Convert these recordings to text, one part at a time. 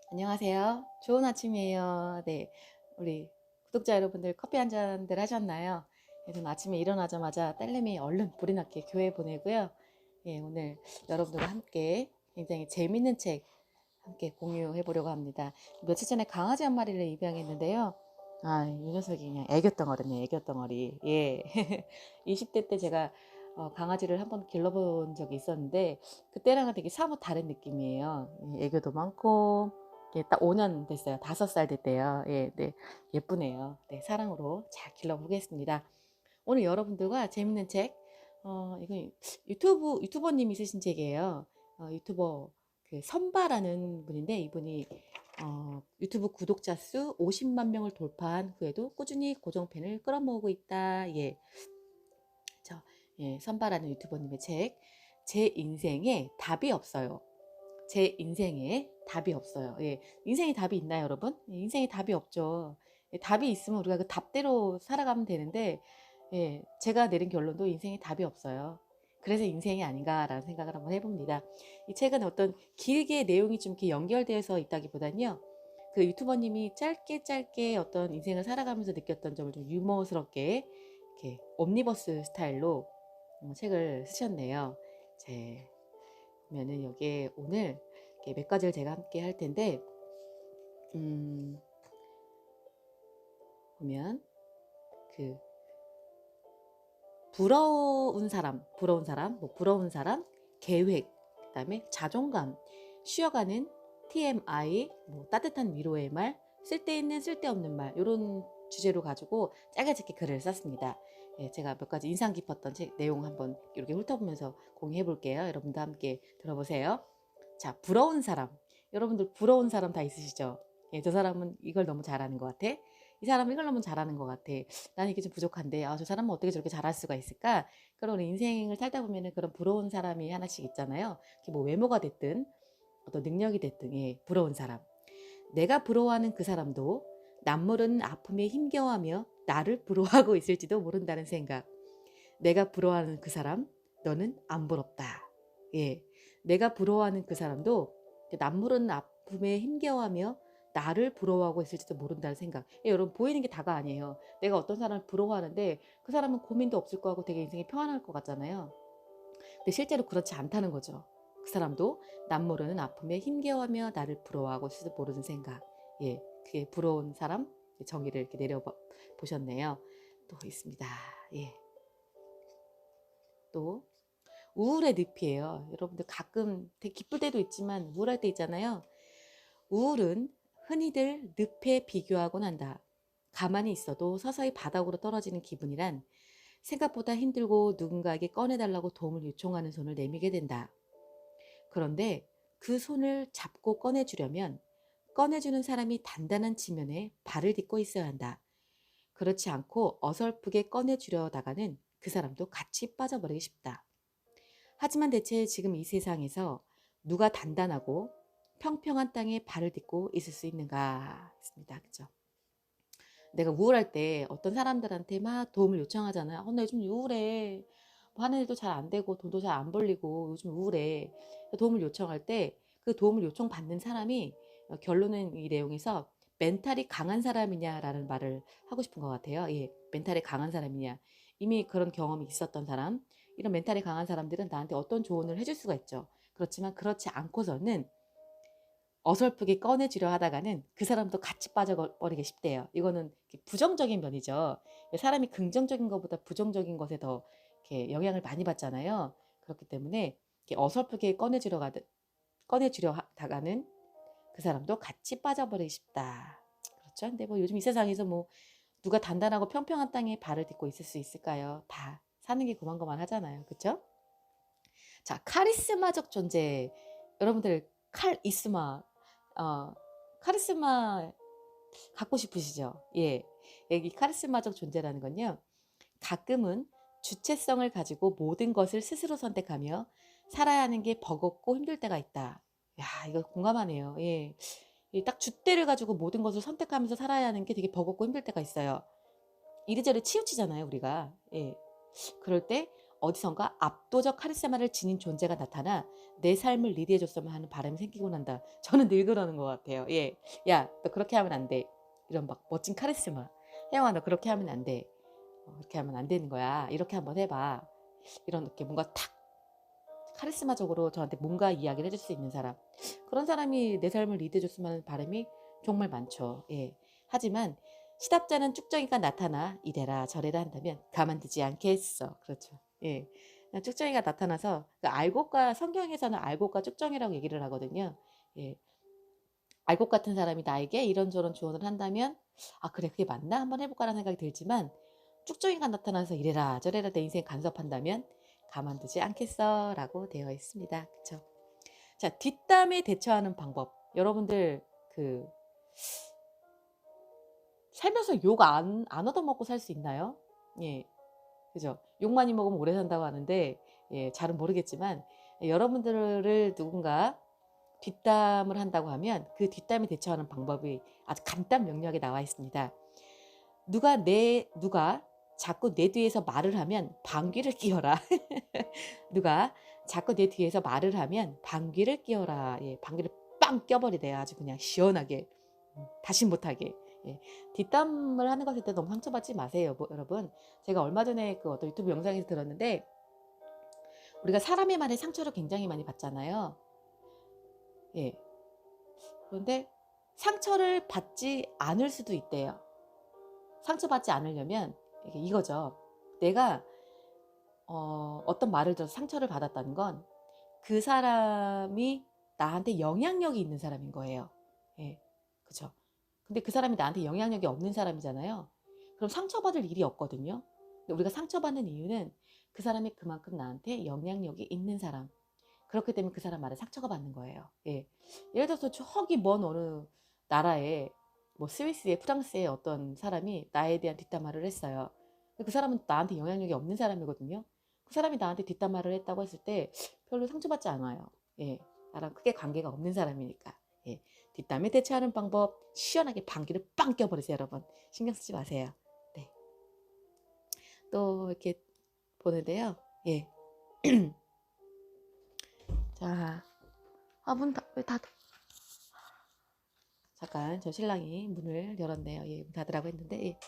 안녕하세요. 좋은 아침이에요. 네. 우리 구독자 여러분들 커피 한 잔들 하셨나요? 예, 저는 아침에 일어나자마자 딸내미 얼른 불이 나게 교회 보내고요. 예, 오늘 여러분들과 함께 굉장히 재밌는 책 함께 공유해 보려고 합니다. 며칠 전에 강아지 한 마리를 입양했는데요. 이 녀석이 그냥 애교덩어리네, 애교덩어리. 예. 20대 때 제가 강아지를 한번 길러본 적이 있었는데, 그때랑은 되게 사뭇 다른 느낌이에요. 예, 애교도 많고, 예, 딱 5년 됐어요. 5살 됐대요. 예, 네. 예쁘네요. 네, 사랑으로 잘 길러보겠습니다. 오늘 여러분들과 재밌는 책, 이건 유튜버님이 쓰신 책이에요. 유튜버 선바라는 분인데, 이분이 유튜브 구독자 수 50만 명을 돌파한 후에도 꾸준히 고정팬을 끌어모으고 있다. 예, 선바라는 유튜버님의 책. 제 인생에 답이 없어요. 제 인생에 답이 없어요. 예, 인생에 답이 있나요, 여러분? 예, 인생에 답이 없죠. 예, 답이 있으면 우리가 그 답대로 살아가면 되는데, 예, 제가 내린 결론도 인생에 답이 없어요. 그래서 인생이 아닌가라는 생각을 한번 해봅니다. 이 책은 어떤 길게 내용이 좀 이렇게 연결되어서 있다기보다는요, 그 유튜버님이 짧게 어떤 인생을 살아가면서 느꼈던 점을 좀 유머스럽게 이렇게 옴니버스 스타일로 책을 쓰셨네요. 제 그러면은 여기에 오늘 이렇게 몇 가지를 제가 함께 할 텐데, 음, 보면 그 부러운 사람, 계획, 그다음에 자존감, 쉬어가는 TMI, 뭐 따뜻한 위로의 말, 쓸데있는 쓸데없는 말, 이런 주제로 가지고 짧게 글을 썼습니다. 예, 제가 몇 가지 인상 깊었던 책 내용 한번 이렇게 훑어보면서 공유해 볼게요. 여러분도 함께 들어보세요. 자, 부러운 사람. 여러분들 부러운 사람 다 있으시죠? 예, 저 사람은 이걸 너무 잘하는 것 같아. 이 사람은 이걸 너무 잘하는 것 같아. 나는 이게 좀 부족한데, 저 사람은 어떻게 저렇게 잘할 수가 있을까? 그런 인생을 살다 보면은 그런 부러운 사람이 하나씩 있잖아요. 뭐 외모가 됐든, 어떤 능력이 됐든, 예, 부러운 사람. 내가 부러워하는 그 사람도 남모르는 아픔에 힘겨워하며 나를 부러워하고 있을지도 모른다는 생각. 내가 부러워하는 그 사람, 너는 안 부럽다. 예. 내가 부러워하는 그 사람도 남모르는 아픔에 힘겨워하며 나를 부러워하고 있을지도 모른다는 생각. 예, 여러분, 보이는 게 다가 아니에요. 내가 어떤 사람을 부러워하는데 그 사람은 고민도 없을 것 같고 되게 인생이 평안할 것 같잖아요. 근데 실제로 그렇지 않다는 거죠. 그 사람도 남모르는 아픔에 힘겨워하며 나를 부러워하고 있을지도 모르는 생각. 예, 그게 부러운 사람 정의를 이렇게 내려보셨네요. 또 있습니다. 예. 또 우울의 늪이에요. 여러분들 가끔 되게 기쁠 때도 있지만 우울할 때 있잖아요. 우울은 흔히들 늪에 비교하곤 한다. 가만히 있어도 서서히 바닥으로 떨어지는 기분이란 생각보다 힘들고 누군가에게 꺼내달라고 도움을 요청하는 손을 내밀게 된다. 그런데 그 손을 잡고 꺼내주려면 꺼내주는 사람이 단단한 지면에 발을 딛고 있어야 한다. 그렇지 않고 어설프게 꺼내주려다가는 그 사람도 같이 빠져버리기 쉽다. 하지만 대체 지금 이 세상에서 누가 단단하고 평평한 땅에 발을 딛고 있을 수 있는가 했습니다. 그죠? 내가 우울할 때 어떤 사람들한테 막 도움을 요청하잖아요. 나 요즘 우울해. 뭐 하는 일도 잘 안 되고 돈도 잘 안 벌리고 요즘 우울해. 도움을 요청할 때 그 도움을 요청받는 사람이 결론은 이 내용에서 멘탈이 강한 사람이냐라는 말을 하고 싶은 것 같아요. 예, 멘탈이 강한 사람이냐. 이미 그런 경험이 있었던 사람, 이런 멘탈이 강한 사람들은 나한테 어떤 조언을 해줄 수가 있죠. 그렇지만 그렇지 않고서는 어설프게 꺼내주려 하다가는 그 사람도 같이 빠져버리기 쉽대요. 이거는 부정적인 면이죠. 사람이 긍정적인 것보다 부정적인 것에 더 이렇게 영향을 많이 받잖아요. 그렇기 때문에 이렇게 어설프게 꺼내주려 하다가는 그 사람도 같이 빠져버리기 쉽다. 그렇죠? 근데 뭐 요즘 이 세상에서 뭐 누가 단단하고 평평한 땅에 발을 딛고 있을 수 있을까요? 다 사는 게 고만고만 하잖아요. 그렇죠? 자, 카리스마적 존재. 여러분들 어, 카리스마 갖고 싶으시죠? 예. 여기 카리스마적 존재라는 건요. 가끔은 주체성을 가지고 모든 것을 스스로 선택하며 살아야 하는 게 버겁고 힘들 때가 있다. 야, 이거 공감하네요. 예. 딱 줏대를 가지고 모든 것을 선택하면서 살아야 하는 게 되게 버겁고 힘들 때가 있어요. 이리저리 치우치잖아요, 우리가. 예. 그럴 때 어디선가 압도적 카리스마를 지닌 존재가 나타나 내 삶을 리드해줬으면 하는 바람이 생기곤 한다. 저는 늘 그러는 것 같아요. 예, 야, 너 그렇게 하면 안 돼. 이런 막 멋진 카리스마. 혜영아, 너 그렇게 하면 안 돼. 그렇게 하면 안 되는 거야. 이렇게 한번 해봐. 이런 게 뭔가 탁 카리스마적으로 저한테 뭔가 이야기를 해줄 수 있는 사람. 그런 사람이 내 삶을 리드해줬으면 하는 바람이 정말 많죠. 예. 하지만 시답잖은 쭉정이가 나타나 이래라 저래라 한다면 가만두지 않겠어. 그렇죠. 예. 쭉정이가 나타나서 그 알곡과 성경에서는 알곡과 쭉정이라고 얘기를 하거든요. 예. 알곡 같은 사람이 나에게 이런저런 조언을 한다면 아 그래 그게 맞나 한번 해볼까라는 생각이 들지만 쭉정이가 나타나서 이래라 저래라 내 인생 간섭한다면 가만두지 않겠어라고 되어 있습니다. 그렇죠? 자, 뒷담에 대처하는 방법. 여러분들 그 살면서 욕 안 얻어먹고 살 수 있나요? 예, 그죠? 욕 많이 먹으면 오래 산다고 하는데 예, 잘은 모르겠지만 여러분들을 누군가 뒷담을 한다고 하면 그 뒷담에 대처하는 방법이 아주 간단 명료하게 나와 있습니다. 누가 자꾸 내 뒤에서 말을 하면 방귀를 뀌어라. 누가 자꾸 내 뒤에서 말을 하면 방귀를 뀌어라. 예, 방귀를 빵 껴버리래요. 아주 그냥 시원하게. 다시 못하게. 예, 뒷담을 하는 것에 대해 너무 상처받지 마세요. 여러분. 제가 얼마 전에 그 어떤 유튜브 영상에서 들었는데 우리가 사람의 말에 상처를 굉장히 많이 받잖아요. 예. 그런데 상처를 받지 않을 수도 있대요. 상처받지 않으려면 이거죠. 내가 어떤 말을 들어서 상처를 받았다는 건 그 사람이 나한테 영향력이 있는 사람인 거예요. 예, 그죠. 근데 그 사람이 나한테 영향력이 없는 사람이잖아요. 그럼 상처받을 일이 없거든요. 근데 우리가 상처받는 이유는 그 사람이 그만큼 나한테 영향력이 있는 사람. 그렇기 때문에 그 사람 말에 상처가 받는 거예요. 예. 예를 들어서 저기 먼 어느 나라에 뭐 스위스에 프랑스에 어떤 사람이 나에 대한 뒷담화를 했어요. 그 사람은 나한테 영향력이 없는 사람이거든요. 그 사람이 나한테 뒷담화를 했다고 했을 때 별로 상처받지 않아요. 예. 나랑 크게 관계가 없는 사람이니까. 예. 뒷담에 대처하는 방법 시원하게 방귀를 빵 껴버리세요, 여러분. 신경 쓰지 마세요. 네. 또 이렇게 보는데요. 예. 자, 왜 잠깐 저 신랑이 문을 열었네요. 예, 문 닫으라고 했는데. 예.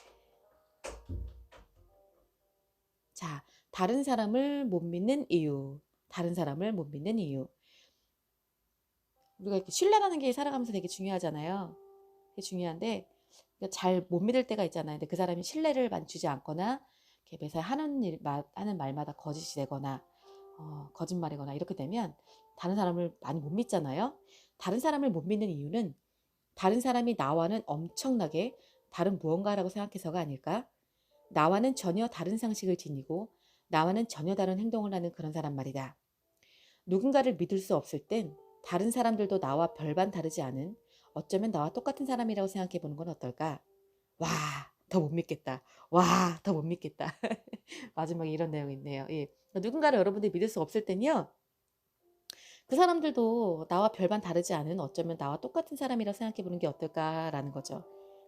자, 다른 사람을 못 믿는 이유. 다른 사람을 못 믿는 이유. 우리가 이렇게 신뢰라는 게 살아가면서 되게 중요하잖아요. 되게 중요한데 잘 못 믿을 때가 있잖아요. 근데 그 사람이 신뢰를 주지 않거나 매사 하는 말마다 거짓이 되거나 거짓말이거나 이렇게 되면 다른 사람을 많이 못 믿잖아요. 다른 사람을 못 믿는 이유는 다른 사람이 나와는 엄청나게 다른 무언가라고 생각해서가 아닐까? 나와는 전혀 다른 상식을 지니고 나와는 전혀 다른 행동을 하는 그런 사람 말이다. 누군가를 믿을 수 없을 땐 다른 사람들도 나와 별반 다르지 않은 어쩌면 나와 똑같은 사람이라고 생각해 보는 건 어떨까? 와, 더 못 믿겠다. 와, 더 못 믿겠다. 마지막에 이런 내용이 있네요. 예. 누군가를 여러분들이 믿을 수 없을 땐요. 그 사람들도 나와 별반 다르지 않은 어쩌면 나와 똑같은 사람이라고 생각해 보는 게 어떨까라는 거죠.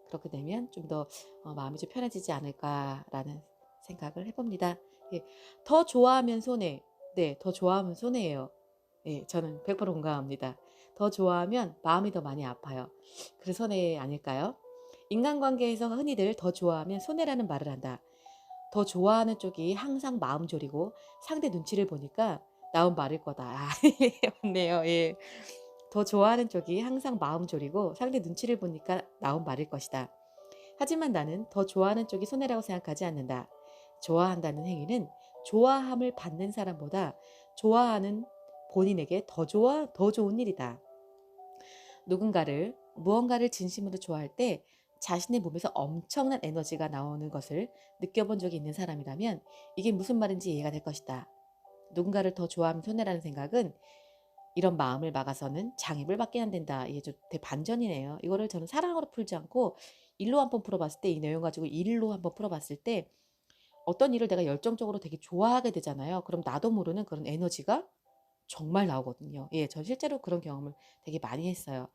그렇게 되면 좀 더 마음이 좀 편해지지 않을까라는 생각을 해봅니다. 예. 더 좋아하면 손해. 네, 더 좋아하면 손해예요. 예, 저는 100% 공감합니다. 더 좋아하면 마음이 더 많이 아파요. 그래서 손해 아닐까요? 인간관계에서 흔히들 더 좋아하면 손해라는 말을 한다. 더 좋아하는 쪽이 항상 마음 졸이고 상대 눈치를 보니까 나온 말일 거다. 아, 맞네요. 예. 더 좋아하는 쪽이 항상 마음 졸이고 상대 눈치를 보니까 나온 말일 것이다. 하지만 나는 더 좋아하는 쪽이 손해라고 생각하지 않는다. 좋아한다는 행위는 좋아함을 받는 사람보다 좋아하는 본인에게 더 좋은 일이다. 무언가를 진심으로 좋아할 때 자신의 몸에서 엄청난 에너지가 나오는 것을 느껴본 적이 있는 사람이라면 이게 무슨 말인지 이해가 될 것이다. 누군가를 더 좋아하면 손해라는 생각은 이런 마음을 막아서는 장애를 받게 안 된다. 이게 좀 대반전이네요. 이거를 저는 사랑으로 풀지 않고 일로 한번 풀어봤을 때 이 내용 가지고 일로 한번 풀어봤을 때 어떤 일을 내가 열정적으로 되게 좋아하게 되잖아요. 그럼 나도 모르는 그런 에너지가 정말 나오거든요. 예, 전 실제로 그런 경험을 되게 많이 했어요.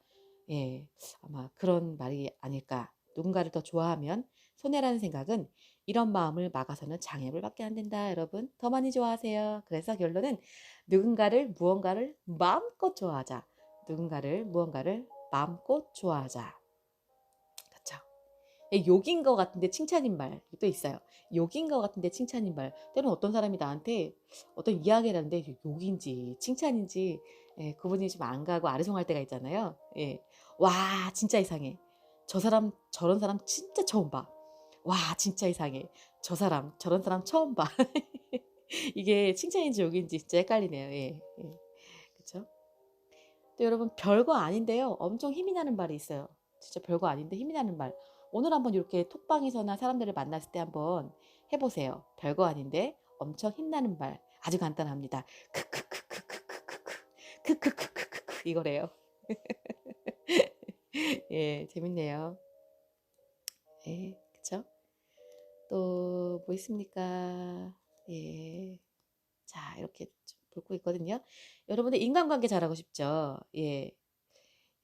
예, 아마 그런 말이 아닐까. 누군가를 더 좋아하면 손해라는 생각은 이런 마음을 막아서는 장애물밖에 안 된다. 여러분 더 많이 좋아하세요. 그래서 결론은 누군가를 무언가를 마음껏 좋아하자. 누군가를 무언가를 마음껏 좋아하자. 그렇죠. 욕인 것 같은데 칭찬인 말 또 있어요. 욕인 것 같은데 칭찬인 말. 때로는 어떤 사람이 나한테 어떤 이야기를 하는데 욕인지 칭찬인지 구분이 좀 안 가고 아리송할 때가 있잖아요. 예. 와 진짜 이상해. 저 사람 저런 사람 진짜 처음 봐. 와 진짜 이상해. 저 사람 저런 사람 처음 봐. 이게 칭찬인지 욕인지 진짜 헷갈리네요. 예. 예. 그쵸? 또 여러분 별거 아닌데요. 엄청 힘이 나는 말이 있어요. 진짜 별거 아닌데 힘이 나는 말. 오늘 한번 이렇게 톡방에서나 사람들을 만났을 때 한번 해 보세요. 별거 아닌데 엄청 힘나는 말. 아주 간단합니다. 크크크크크크크크. 크크크크크크 이거래요. 예, 재밌네요. 예, 그쵸? 또 뭐 있습니까? 예. 자, 이렇게 좀 볼고 있거든요. 여러분들 인간관계 잘하고 싶죠? 예.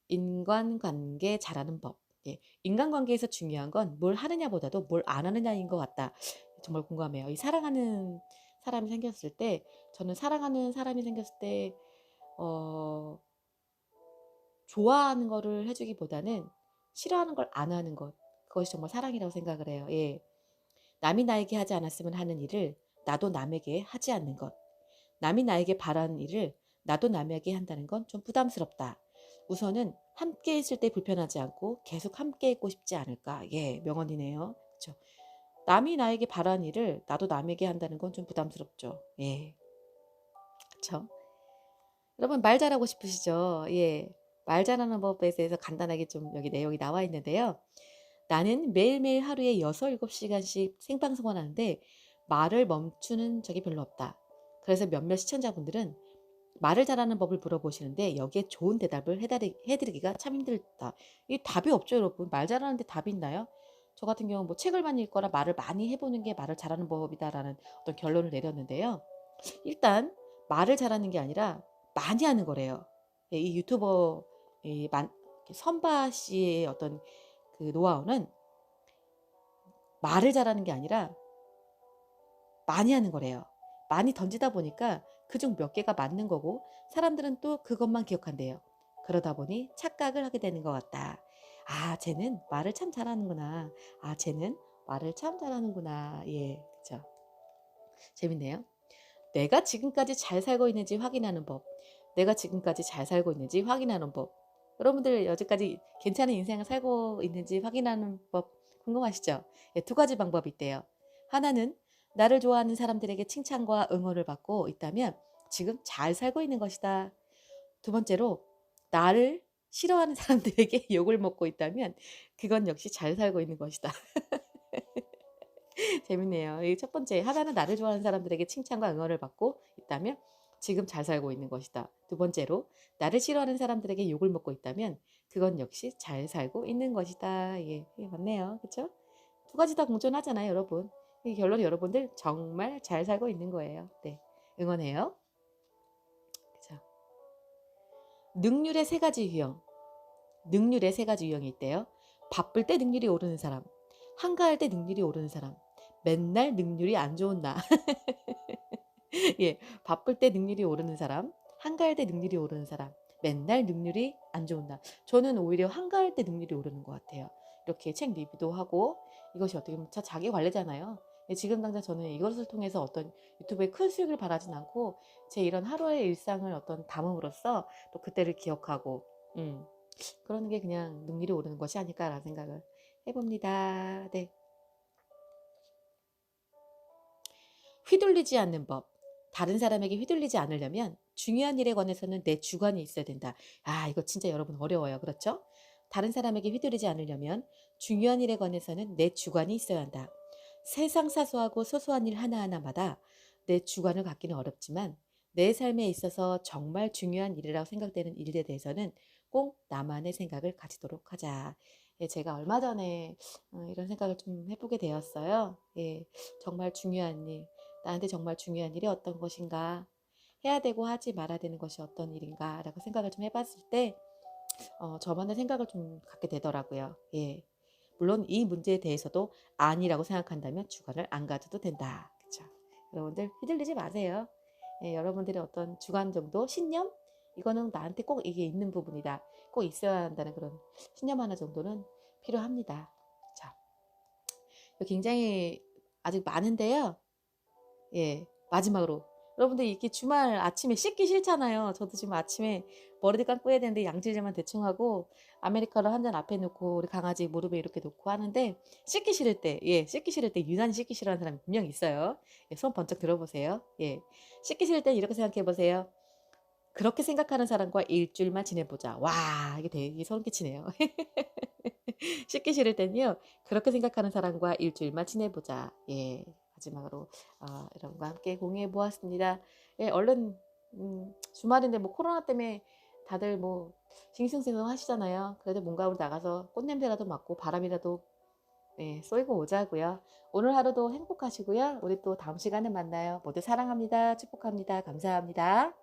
인간관계 잘하는 법. 예. 인간관계에서 중요한 건 뭘 하느냐보다도 뭘 안 하느냐인 것 같다. 정말 공감해요. 이 사랑하는 사람이 생겼을 때 저는 사랑하는 사람이 생겼을 때 어 좋아하는 거를 해 주기보다는 싫어하는 걸 안 하는 것. 그것이 정말 사랑이라고 생각을 해요. 예. 남이 나에게 하지 않았으면 하는 일을 나도 남에게 하지 않는 것. 남이 나에게 바라는 일을 나도 남에게 한다는 건 좀 부담스럽다. 우선은 함께 있을 때 불편하지 않고 계속 함께 있고 싶지 않을까. 예, 명언이네요. 그쵸. 남이 나에게 바라는 일을 나도 남에게 한다는 건 좀 부담스럽죠. 예, 그쵸. 여러분 말 잘하고 싶으시죠? 예, 말 잘하는 법에 대해서 간단하게 좀 여기 내용이 나와 있는데요. 나는 매일매일 하루에 6, 7시간씩 생방송을 하는데 말을 멈추는 적이 별로 없다. 그래서 몇몇 시청자분들은 말을 잘하는 법을 물어보시는데 여기에 좋은 대답을 해드리기가 참 힘들다. 이 답이 없죠, 여러분. 말 잘하는데 답이 있나요? 저 같은 경우는 뭐 책을 많이 읽거나 말을 많이 해보는 게 말을 잘하는 법이다라는 어떤 결론을 내렸는데요. 일단 말을 잘하는 게 아니라 많이 하는 거래요. 예, 이 유튜버 선바 씨의 어떤 그 노하우는 말을 잘하는 게 아니라 많이 하는 거래요. 많이 던지다 보니까 그중 몇 개가 맞는 거고 사람들은 또 그것만 기억한대요. 그러다 보니 착각을 하게 되는 것 같다. 아, 쟤는 말을 참 잘하는구나. 아, 쟤는 말을 참 잘하는구나. 예, 그쵸. 재밌네요. 내가 지금까지 잘 살고 있는지 확인하는 법. 내가 지금까지 잘 살고 있는지 확인하는 법. 여러분들 여태까지 괜찮은 인생을 살고 있는지 확인하는 법 궁금하시죠? 예, 두 가지 방법이 있대요. 하나는 나를 좋아하는 사람들에게 칭찬과 응원을 받고 있다면 지금 잘 살고 있는 것이다. 두 번째로 나를 싫어하는 사람들에게 욕을 먹고 있다면 그건 역시 잘 살고 있는 것이다. 재밌네요. 이 첫 번째 하나는 나를 좋아하는 사람들에게 칭찬과 응원을 받고 있다면 지금 잘 살고 있는 것이다. 두 번째로 나를 싫어하는 사람들에게 욕을 먹고 있다면 그건 역시 잘 살고 있는 것이다. 예, 이게 맞네요. 그렇죠? 두 가지 다 공존하잖아요, 여러분. 이 결론은 여러분들 정말 잘 살고 있는 거예요. 네, 응원해요. 그죠? 능률의 세 가지 유형. 능률의 세 가지 유형이 있대요. 바쁠 때 능률이 오르는 사람, 한가할 때 능률이 오르는 사람, 맨날 능률이 안 좋은 나. 예. 바쁠 때 능률이 오르는 사람, 한가할 때 능률이 오르는 사람, 맨날 능률이 안 좋은 나. 저는 오히려 한가할 때 능률이 오르는 것 같아요. 이렇게 책 리뷰도 하고 이것이 어떻게 보면 자기 관리잖아요. 예, 지금 당장 저는 이것을 통해서 어떤 유튜브에 큰 수익을 바라진 않고 제 이런 하루의 일상을 어떤 담음으로써 또 그때를 기억하고 그러는 게 그냥 능률이 오르는 것이 아닐까라는 생각을 해봅니다. 네. 휘둘리지 않는 법. 다른 사람에게 휘둘리지 않으려면 중요한 일에 관해서는 내 주관이 있어야 된다. 아, 이거 진짜 여러분 어려워요. 그렇죠? 다른 사람에게 휘둘리지 않으려면 중요한 일에 관해서는 내 주관이 있어야 한다. 세상 사소하고 소소한 일 하나하나마다 내 주관을 갖기는 어렵지만 내 삶에 있어서 정말 중요한 일이라고 생각되는 일에 대해서는 꼭 나만의 생각을 가지도록 하자. 예, 제가 얼마 전에 이런 생각을 좀 해보게 되었어요. 예, 정말 중요한 일. 나한테 정말 중요한 일이 어떤 것인가, 해야 되고 하지 말아야 되는 것이 어떤 일인가라고 생각을 좀 해봤을 때 저만의 생각을 좀 갖게 되더라고요. 예. 물론 이 문제에 대해서도 아니라고 생각한다면 주관을 안 가져도 된다. 그쵸? 여러분들 휘둘리지 마세요. 예, 여러분들의 어떤 주관 정도, 신념? 이거는 나한테 꼭 이게 있는 부분이다. 꼭 있어야 한다는 그런 신념 하나 정도는 필요합니다. 자, 굉장히 아직 많은데요. 예, 마지막으로. 여러분들 이렇게 주말 아침에 씻기 싫잖아요. 저도 지금 아침에 머리도 감고 해야 되는데 양치질만 대충 하고 아메리카노 한 잔 앞에 놓고 우리 강아지 무릎에 이렇게 놓고 하는데 씻기 싫을 때, 예, 씻기 싫을 때 유난히 씻기 싫어하는 사람이 분명 있어요. 예, 손 번쩍 들어보세요. 예, 씻기 싫을 때 이렇게 생각해 보세요. 그렇게 생각하는 사람과 일주일만 지내보자. 와, 이게 되게 소름 끼치네요. 씻기 싫을 땐요, 그렇게 생각하는 사람과 일주일만 지내보자. 예, 마지막으로 여러분과 함께 공유해 보았습니다. 예, 얼른 주말인데 뭐 코로나 때문에 다들 뭐 싱숭생숭 하시잖아요. 그래도 뭔가 우리 나가서 꽃냄새라도 맡고 바람이라도 예, 쏘이고 오자고요. 오늘 하루도 행복하시고요. 우리 또 다음 시간에 만나요. 모두 사랑합니다. 축복합니다. 감사합니다.